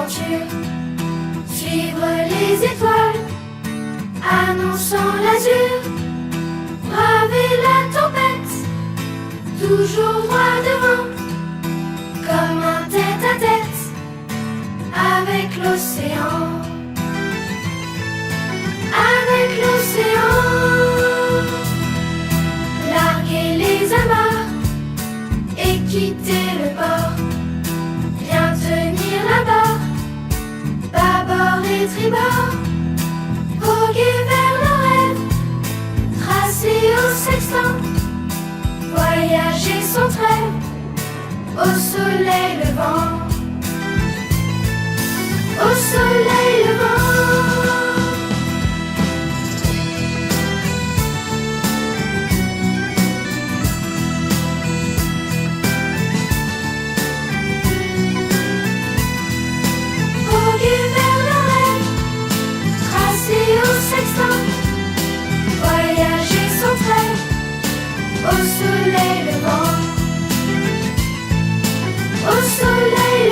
aventure, suivre les étoiles, annonçant l'azur, braver la tempête, toujours droit devant, comme un tête-à-tête avec l'océan. Avec l'océan, larguer les amarres et quitter le port, bien tenir la barre, bâbord et tribord, voguer vers le rêve, tracer au sextant, voyager sans trêve, au soleil levant, au soleil levant. Voyager sans trêve, au soleil levant, au soleil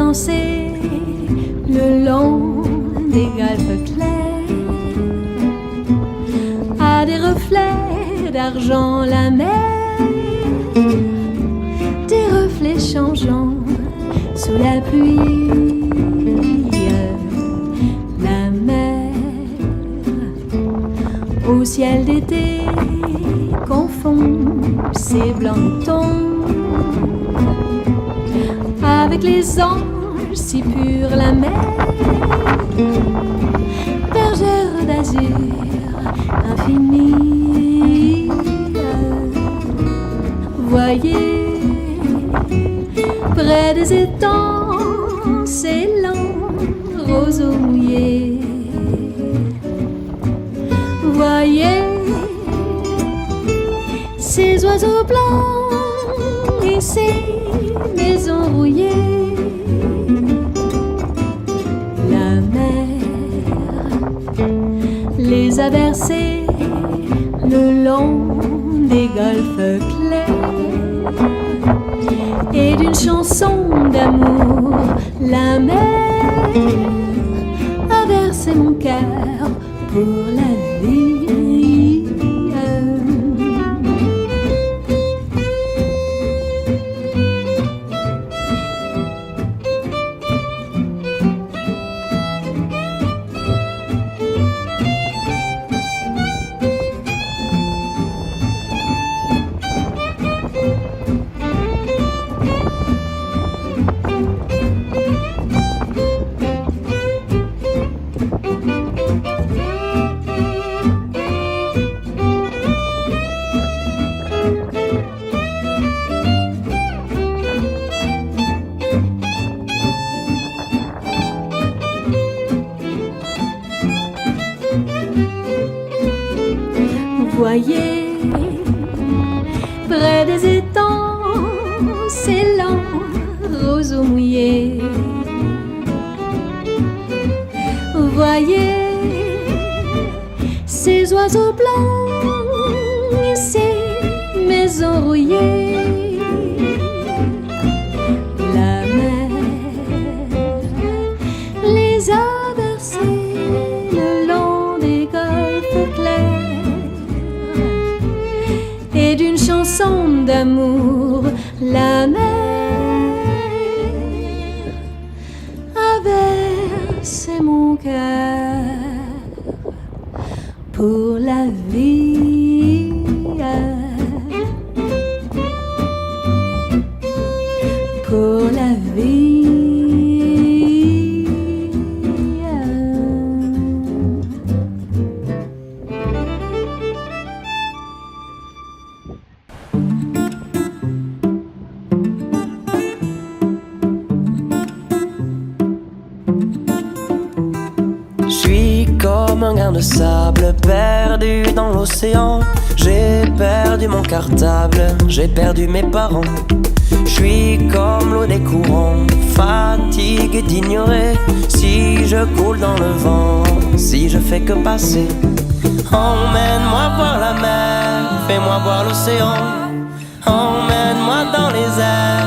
danser le long des golfes clairs, à des reflets d'argent la mer, des reflets changeants sous la pluie. La mer au ciel d'été confond ses blancs tons avec les anges si purs. La mer, bergère d'azur infinie, voyez près des étangs ces lents roseaux mouillés. Voyez ces oiseaux blancs et ces maisons rouillées. La mer les a bercés le long des golfes clairs, et d'une chanson d'amour la mer a versé mon cœur pour la vie. Voyez près des étangs ces lents roseaux mouillés. Voyez ces oiseaux blancs et ces maisons rouillées. La mer les a versés le long des golfes clairs, et d'une chanson d'amour la mer a versé mon cœur pour la vie. Pour la vie. Je suis comme un grain de sable perdu dans l'océan. J'ai perdu mon cartable, j'ai perdu mes parents. Je suis comme l'eau des courants, fatigué d'ignorer si je coule dans le vent, si je fais que passer. Emmène-moi voir la mer, fais-moi voir l'océan. Emmène-moi dans les airs,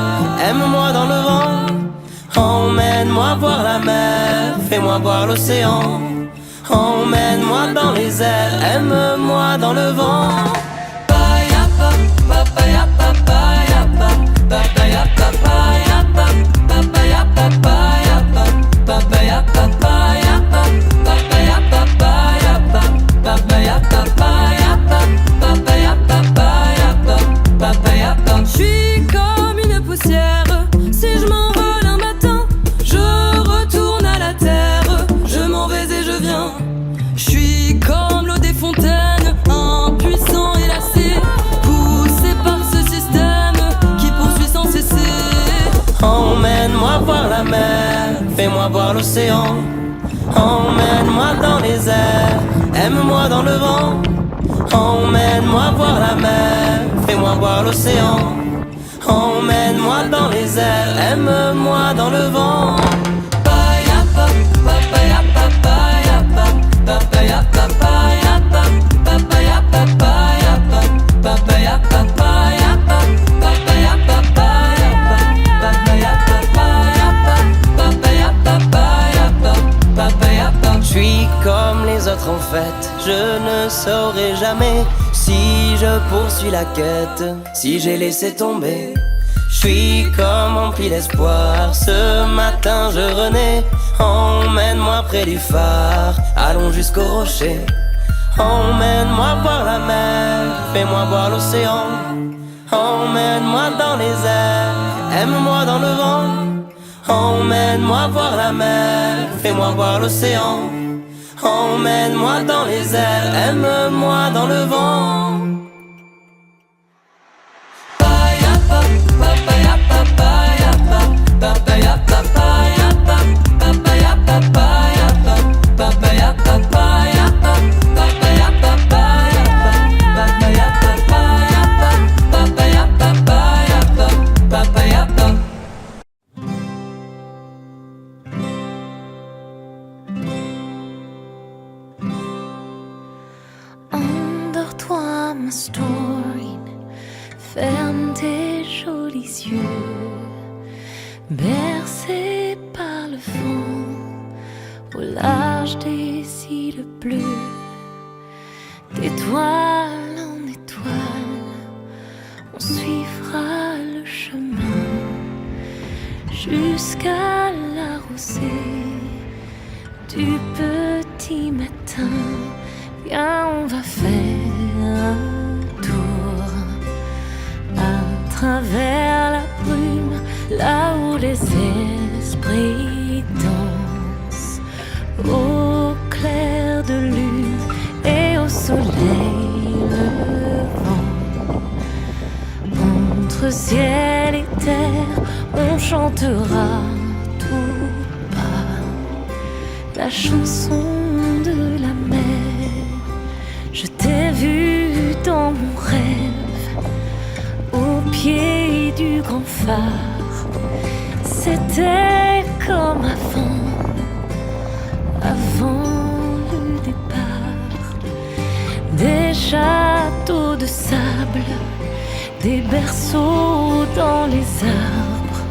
aime-moi dans le vent. Emmène-moi voir la mer, fais-moi voir l'océan. Emmène-moi dans les airs, aime-moi dans le vent. Je suis comme une poussière, si je m'envole un matin, je retourne à la terre, je m'en vais et je viens. Je suis comme l'eau des fontaines, impuissant et lassé, poussé par ce système qui poursuit sans cesser. Emmène-moi voir la mer, fais-moi voir l'océan. Emmène-moi dans les airs, aime-moi dans le vent. Emmène-moi voir la mer, fais-moi voir l'océan. Emmène-moi dans les airs, aime-moi dans le vent. peut-être en fait, je ne saurai jamais si je poursuis la quête, si j'ai laissé tomber. Je suis comme empli d'espoir, ce matin je renais. Emmène-moi près du phare, allons jusqu'au rocher. Emmène-moi voir la mer, fais-moi voir l'océan. Emmène-moi dans les airs, aime-moi dans le vent. Emmène-moi voir la mer, fais-moi voir l'océan. Emmène-moi dans les airs, aime-moi dans le vent. Endors-toi, ma story, ferme tes jolis yeux, bercé par le vent, au large des îles bleues, d'étoile en étoile, on suivra le chemin jusqu'à la rosée du petit matin. Viens, on va faire un tour à travers la brume, là où les esprits dansent, au clair de lune et au soleil levant. Entre ciel et terre, on chantera tout bas la chanson de la mer. Je t'ai vu dans mon rêve, au pied du grand phare. C'était comme avant le départ. Des châteaux de sable, des berceaux dans les arbres.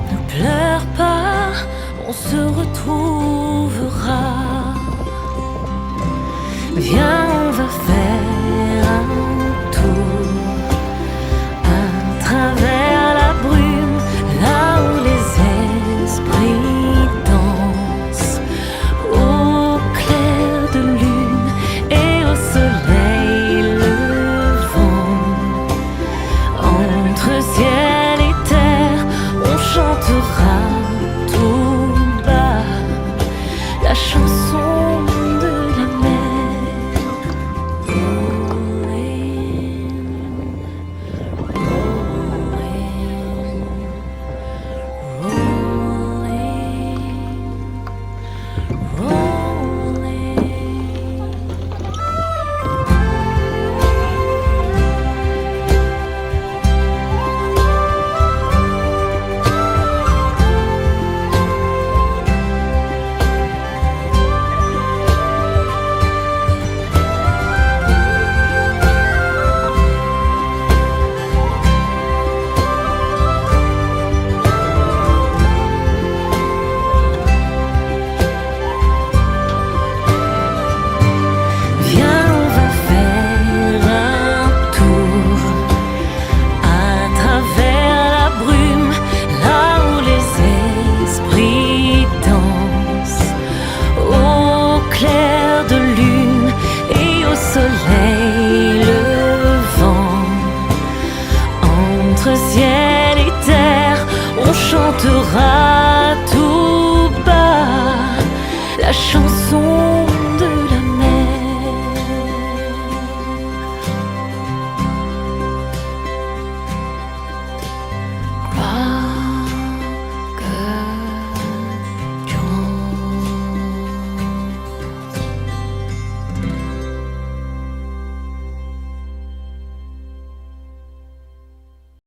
Ne pleure pas, on se retrouvera. Viens, on va faire un tour à travers la brume, là où les esprits dansent, au clair de lune et au soleil levant. Entre ciel et terre, on chantera tout bas la chanson de la mer. Ciel et terre, on chantera tout bas la chanson